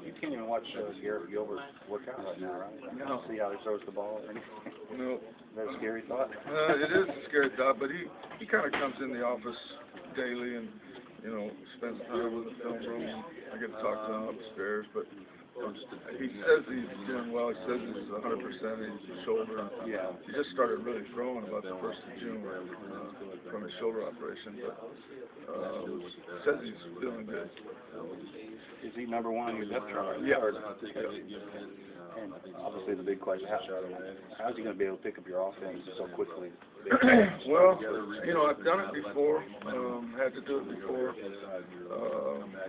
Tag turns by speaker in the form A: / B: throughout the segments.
A: You can't even watch Garrett Gilbert work out right now, right?
B: No.
A: See how he throws the ball or anything?
B: No.
A: Is that a scary thought?
B: It is a scary thought, but he kind of comes in the office daily and, spends time in the film room. I get to talk to him upstairs, but he says he's doing well. He says he's 100% his shoulder.
A: Yeah.
B: He just started really throwing about the 1st of June from his shoulder operation, but says he's feeling good.
A: Is he number one on your depth chart?
B: Yeah.
A: And obviously the big question, how is he going to be able to pick up your offense so quickly?
B: Well, I've done it before, had to do it before,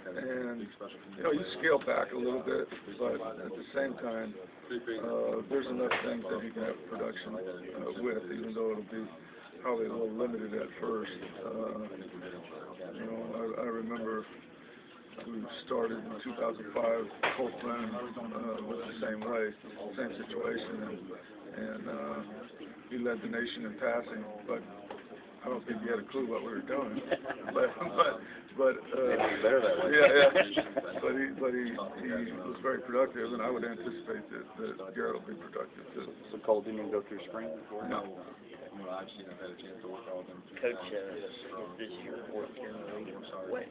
B: and, you scale back a little bit, but at the same time, there's enough things that he can have production with, even though it'll be probably a little limited at first. I remember we started in 2005, Colt Glenn was the same way, same situation, and he led the nation in passing, but I don't think he had a clue what we were doing. But
A: better that way.
B: Yeah. But he was very productive, and I would anticipate that Garrett will be productive too.
A: So Colt didn't even go through spring before?
B: No.
C: Coach, this year, fourth year in the league.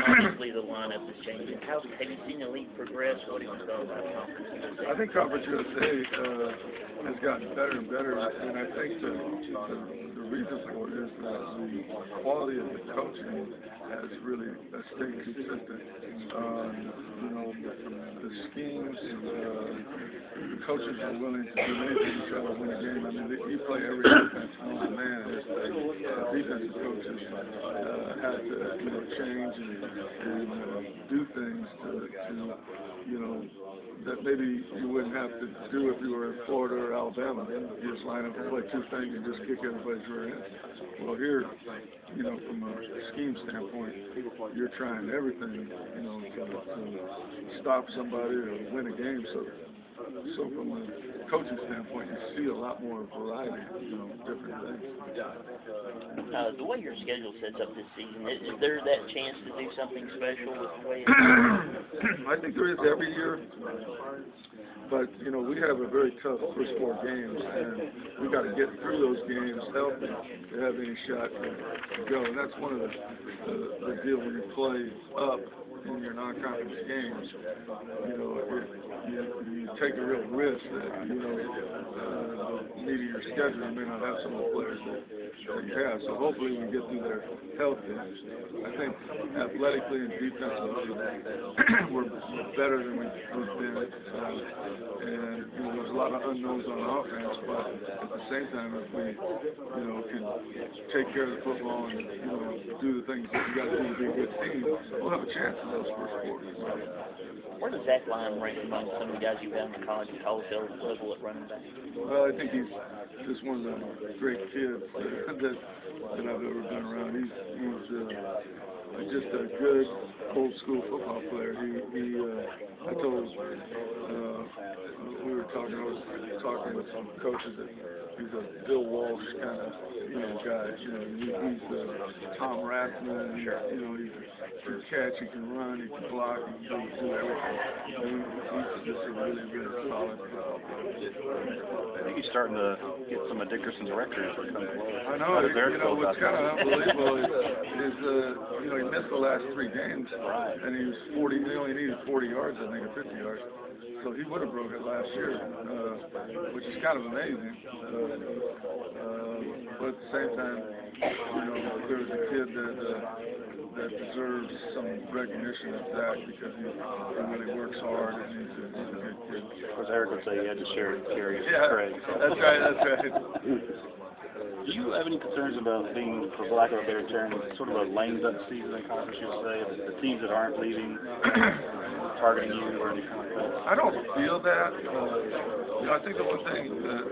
C: Obviously the lineup is changing. Have you seen the league progress? What do you think about Conference USA?
B: I think Conference USA has gotten better and better, and I think the reason for it is that the quality of the coaching has really stayed consistent. The schemes, the coaches are willing to do anything to try to win a game. I mean, you play every defense on the man, and defensive coaches have to change and do things to that maybe you wouldn't have to do if you were in Florida or Alabama. You just line up and play two things and just kick everybody's rear end. Well, here, from a scheme standpoint, you're trying everything, to stop somebody or win a game. So from a coaching standpoint, you see a lot more variety, different things.
C: The way your schedule sets up this season, is there that chance to do something special with the way
B: I think there is every year, but we have a very tough first 4 games, and we got to get through those games healthy to have any shot to go. And that's one of the deal when you play up in your non-conference games. You take a real risk that the meat of your schedule may not have some of the players that you have. So hopefully we get through there healthy. I think athletically and defensively we're better than we've been, and there's a lot of unknowns on offense. But at the same time, if we can take care of the football and do the things that you got to do to be a good team, we'll have a chance in those first 4 games.
C: Where does Zach Lyon rank among some of the guys you've had in the college and college level at running back?
B: Well, I think he's just one of the great kids that I've ever been around. He's just a good old school football player. I told we were talking. I was talking with some coaches that he's a Bill Walsh kind of guy. He's Tom Rathman. He can catch, he can run, he can block, he can do everything. He's just a really, really solid football player.
A: I think he's starting to get some of Dickerson's records.
B: I know. What's kind of unbelievable is he missed the last 3 games, and he was 40. He only needed 40 yards, I think, or 50 yards. So he would have broke it last year, which is kind of amazing. But at the same time, there's a kid that deserves some recognition of that because he really works hard and he's a good kid.
A: Because Eric would say he had to share Craig. So.
B: That's right.
A: Do you have any concerns about being, for lack of a better term, sort of a lame duck season in Conference USA? The teams that aren't leaving, targeting you or anything like that?
B: I don't feel that. I think the one thing that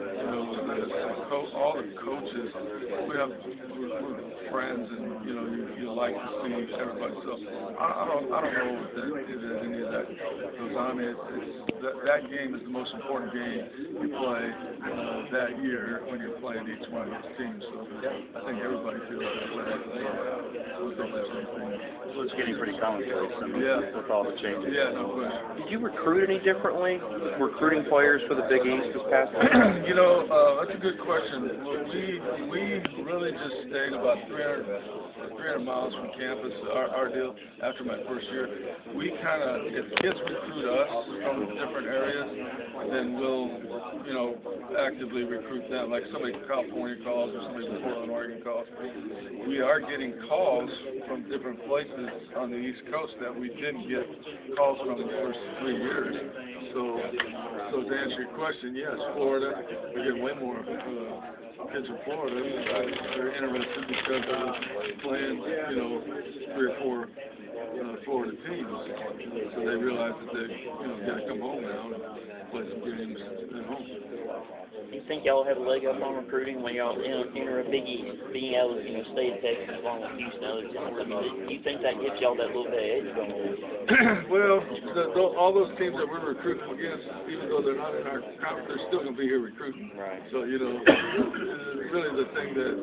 B: all the coaches, we're friends, and you like to see everybody. So I don't know that any of that goes on. That game is the most important game you play that year when you're playing each one of those teams. So I think everybody feels that way.
A: it's getting pretty commonplace. I mean, with all the changes.
B: Yeah, no question.
D: Did you recruit any differently, recruiting players for the Big East this past week?
B: You know, that's a good question. We really just stayed about 300 miles from campus. Our deal after my first year, we kind of, if kids recruit us from different areas, then we'll, you know, actively recruit them. Like somebody from California calls or somebody from Portland, Oregon calls. We are getting calls from different places on the East Coast that we didn't get calls from the first 3 years. So to answer your question, yes, Florida, we get way more kids from Florida. They're interested because of playing, you know, 3 or 4 Florida teams. So they realize that they, you know, got to come home now and play some games at home.
C: Do you think y'all have a leg up on recruiting when y'all enter a Big East, being able to, you know, stay in Texas along with Houston and other teams? I mean, do you think that gives y'all that little bit of edge going on?
B: Well, all those teams that we're recruiting against, even though they're not in our conference, they're still going to be here recruiting.
C: Right.
B: So, you know, really the thing that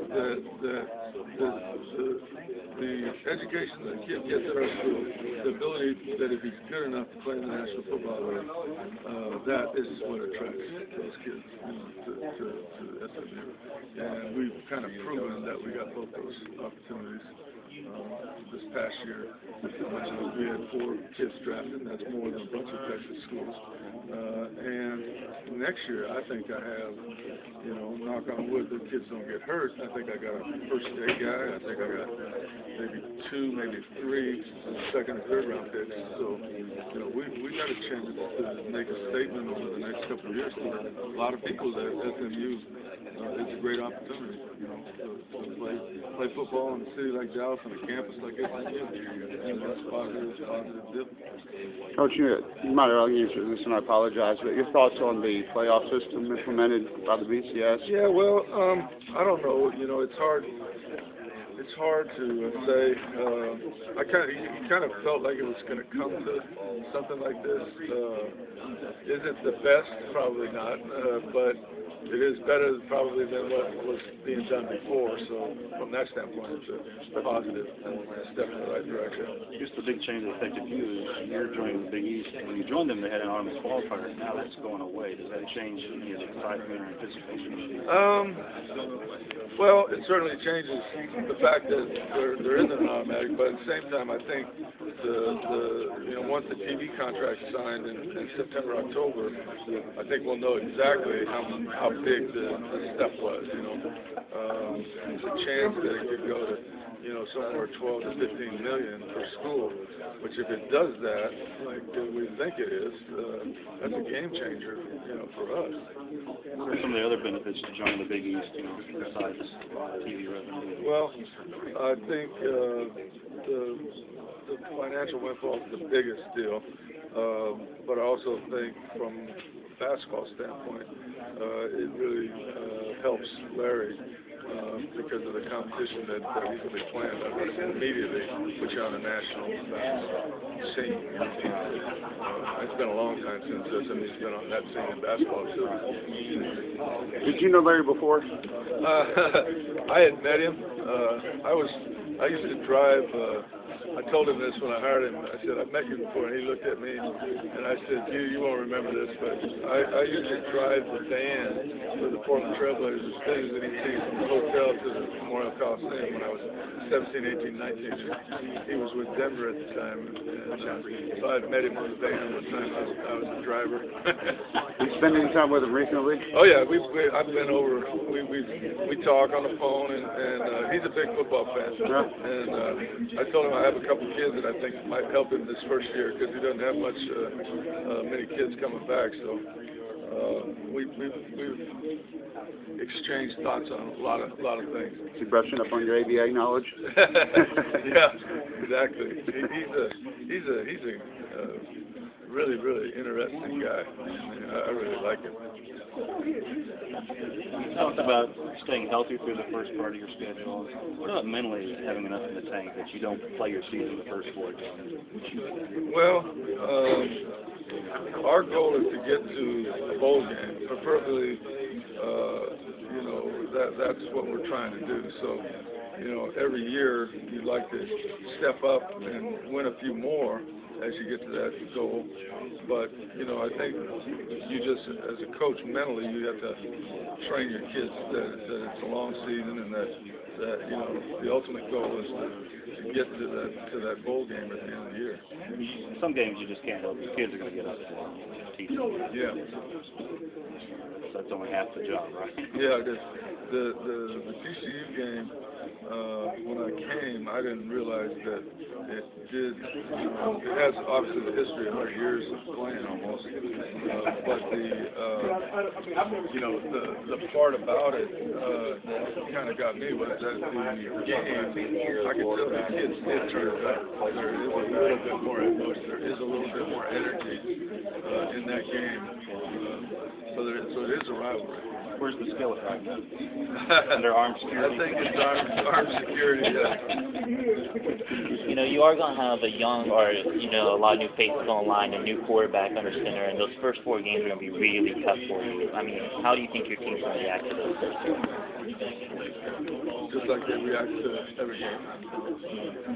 B: the education that a kid gets at our school, the ability that if he's good enough to play in the National Football League, that is what attracts those kids, you know, to SMU. And we've kind of proven that we got both those opportunities. This past year, we had 4 kids drafted, and that's more than a bunch of Texas schools. And next year, I think I have, you know, knock on wood, the kids don't get hurt. I think I got a first-day guy. I think I got maybe 2, maybe 3 second or third round picks. So, you know, we got a chance to make a statement over the next couple of years to a lot of people that SMU it's a great opportunity, you know, to play football in a city like Dallas on a campus like SMU. And that's a positive deal.
E: Coach, you might have already answered this, and I apologize, but your thoughts on the playoff system implemented by the BCS?
B: Yeah, well, I don't know. You know, it's hard. It's hard to say. You kind of felt like it was going to come to something like this. Is it the best? Probably not. But it is better probably than what was being done before. So from that standpoint, it's a positive step in the right direction.
A: Just the big change that affected you is you're joining the Big East. When you joined them, they had an autonomous qualifier. Now that's going away. Does that change any of the excitement or anticipation?
B: Well, it certainly changes the fact that there isn't an automatic, but at the same time, I think you know, once the TV contract is signed in September, October, I think we'll know exactly how big the step was. You know, there's a chance that it could go to, you know, somewhere 12 to 15 million per school. Which, if it does that, like we think it is, that's a game changer, you know, for us.
A: What are some of the other benefits to joining the Big East, you know, besides TV revenue?
B: Well, I think the financial windfall is the biggest deal, but I also think from a basketball standpoint, it really helps Larry. Because of the competition that he's going to be playing, that would immediately put you on a national scene. It's been a long time since SMU's been on that scene in basketball.
E: Did you know Larry before?
B: I had met him. I used to drive. I told him this when I hired him. I said, I've met you before. And he looked at me and I said, you won't remember this, but I used to drive the van for the Portland Trailblazers things that he'd seen from the hotel to the Memorial Coliseum when I was 17, 18, 19. He was with Denver at the time. And so I'd met him on the van one time. I was a driver.
E: You spend any time with him recently?
B: Oh, yeah. I've been over. We talk on the phone, and he's a big football fan.
E: Yeah.
B: And I told him I have a couple kids that I think might help him this first year because he doesn't have many kids coming back. So we've exchanged thoughts on a lot of things.
E: Is he brushing up on your ABA knowledge?
B: Yeah, exactly. He's a really, really interesting guy. I really like him.
A: You talked about staying healthy through the first part of your schedule. What about mentally having enough in the tank that you don't play your season the first 4 games?
B: Well, our goal is to get to a bowl game, preferably. You know, that's what we're trying to do. So you know, every year you'd like to step up and win a few more as you get to that goal. But, you know, I think you just, as a coach, mentally, you have to train your kids that it's a long season and that you know, the ultimate goal is to get to that bowl game at the end of the year.
A: Some games you just can't help. The kids are going to get up to teach them.
B: Yeah.
A: So that's only half the job, right?
B: Yeah, the TCU game, when I came, I didn't realize that it did, it has obviously the history of 100 years of playing almost, but you know, the part about it that kind of got me was that the game, I could tell the kids did turn it up. There is a little bit more emotion, there is a little bit more energy in that game, so it is a rivalry.
A: Where's the skillet right now? Under armed security?
B: I think it's armed security, yeah.
C: You know, you are going to have a young, or, you know, a lot of new faces on the line, a new quarterback under center, and those first 4 games are going to be really tough for you. I mean, how do you think your team's going to react to those first 4?
B: Just like they react to every game.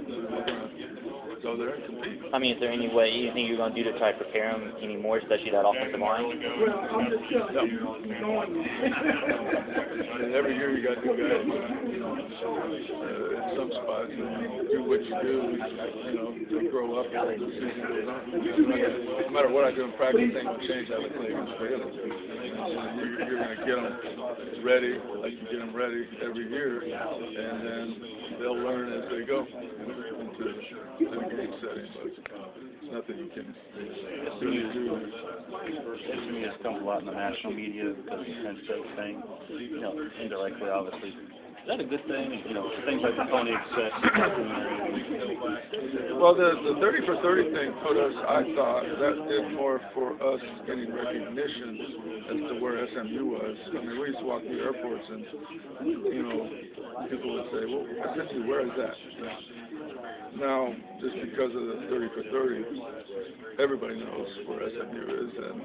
B: They're going to go there and compete.
C: I mean, is there any way you think you're going to do to try to prepare them any more, especially that offensive line?
B: And every year you got new guys, you know, in some spots, and do what you do, you know, they grow up as the season goes on. No matter what I do in practice, things will change how they play against Baylor. You're going to get them ready, like you get them ready every year, and then they'll learn as they go into the game setting. But it's nothing you can really do.
A: SMU has come a lot in the national media because of the Penn State thing, you know, indirectly, obviously. Is that a good thing? You know, things like the Pony Excess.
B: Well, the 30 for 30 thing put us, I thought, that did more for us getting recognition as to where SMU was. I mean, we used to walk through airports and, you know, people would say, well, SMU, where is that? Now, just because of the 30 for 30, everybody knows where SMU is, and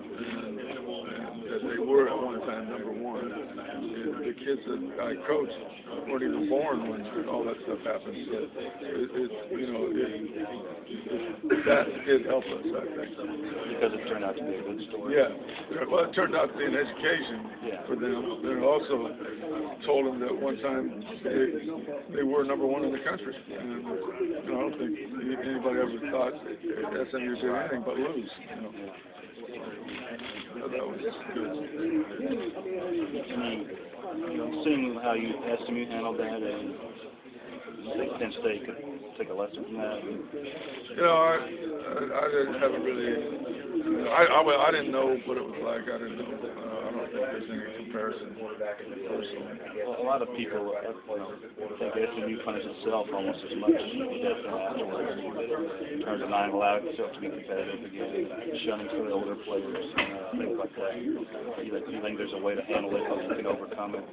B: that they were at one time number 1. And the kids that I coached weren't even born when all that stuff happened. So that did help us, I think.
A: Because it turned out to be a good story.
B: Yeah. Well, it turned out to be an education for them. And it also told them that one time they were number 1 in the country. And, you know, I don't think anybody ever thought SMU did anything but lose. You know. So that was good.
A: You know, seeing how SMU handled that, and I think Penn State could take a lesson from that.
B: You know, I haven't really. I didn't know what it was like. I didn't know. I don't think there's any comparison personally.
A: Well, a lot of people, think SMU punishes itself almost as much as it does afterwards. In terms of not allowing itself to be competitive again, shunning some of the older players, things like that. You think there's a way to handle it, how you can overcome it,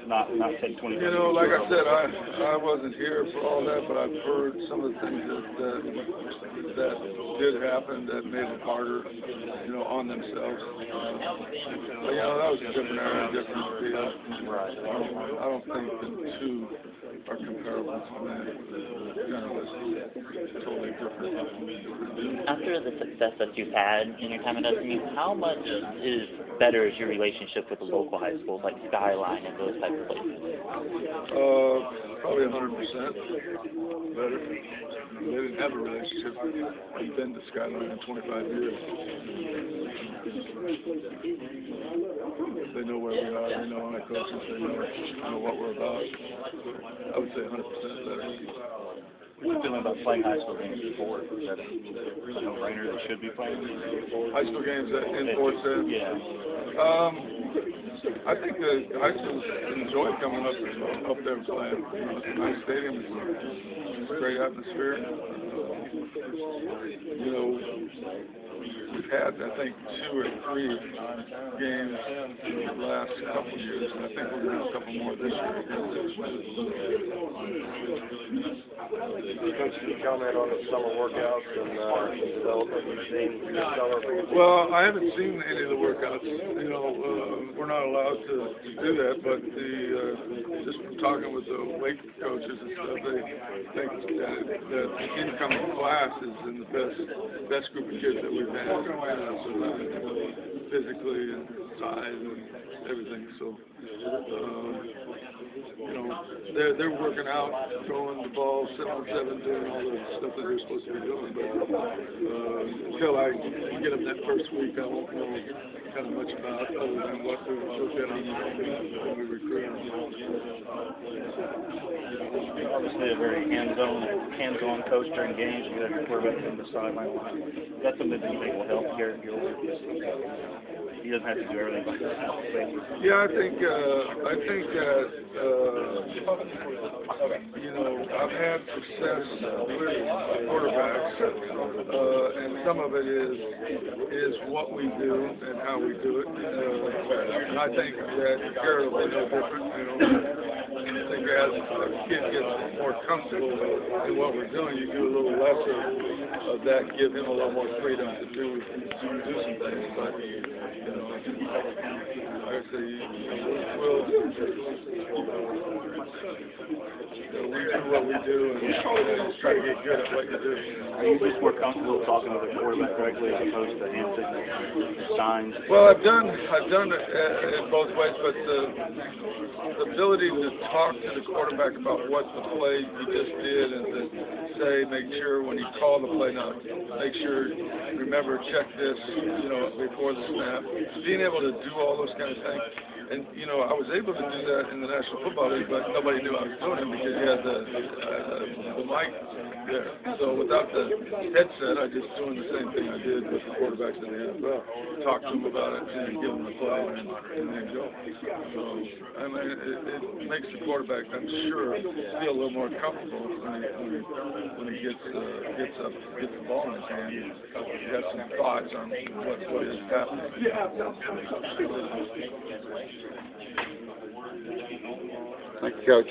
A: not take 20 minutes?
B: You know, like I said, I wasn't here for all that, but I've heard some of the things that did happen that made it harder, you know, on themselves. But, you know, that was a different era, different deal.
A: Right.
B: I don't think the two are comparable. I mean, kind of was totally different.
C: After the success that you've had in your time at SMU, how much is better is your relationship with the local high schools like Skyline and those type of places?
B: Probably 100% better. They didn't have a relationship. I've been to Skyline in 25 years. They know where we are. They know our coaches. They know what we're about. I would say 100% better.
A: What's the feeling about playing high school games in Fort? Is that a no-brainer they should be playing?
B: High school games in Fort Sid?
A: Yeah.
B: I think the high schools enjoy coming up there and playing. You know, it's a nice stadium. It's a great atmosphere. you know, we've had, I think, 2 or 3 games in the last couple of years, and I think we're going to have a couple more this year.
F: Coach, can you comment on the summer workouts and development you've seen in the summer?
B: Well, I haven't seen any of the workouts. You know, we're not allowed to do that, but just from talking with the weight coaches and stuff, they think that the incoming class is in the best group of kids that we've had, so physically and size and everything. So, you know, they're working out, throwing the ball 7-on-7, doing all the stuff that they're supposed to be doing. But until I get them that first week, I won't know kind of much about other than what we look at on when we recruit them.
A: Obviously, a very hands-on coach during games. You have your quarterback on the sideline line. That's something that you think will help your he doesn't have to do everything by himself.
B: Yeah, I think that you know, I've had success with quarterbacks, and some of it is what we do and how we do it. And I think that Garrett will be no different. You know, I think as a kid gets more comfortable in what we're doing, you do a little less of that, give him a little more freedom to do some things. But you know, like I say, we'll we do what we do and just try to get good at what you do.
A: Are you just more comfortable talking to the quarterback directly as opposed to hand signals, signs?
B: Well, I've done it both ways, but the ability to talk to the quarterback about what the play he just did and to say, make sure when he called the play, now make sure, remember, check this, you know, before the snap. Being able to do all those kind of things. And, you know, I was able to do that in the National Football League, but nobody knew I was doing it because you had the mic there. So without the headset, I just doing the same thing I did with the quarterbacks in the NFL. Talk to them about it and give them the play and then go. So, I mean, it makes the quarterback, I'm sure, feel a little more comfortable when he gets the ball in his hand. He has some thoughts on what is happening.
E: Thank you, Coach.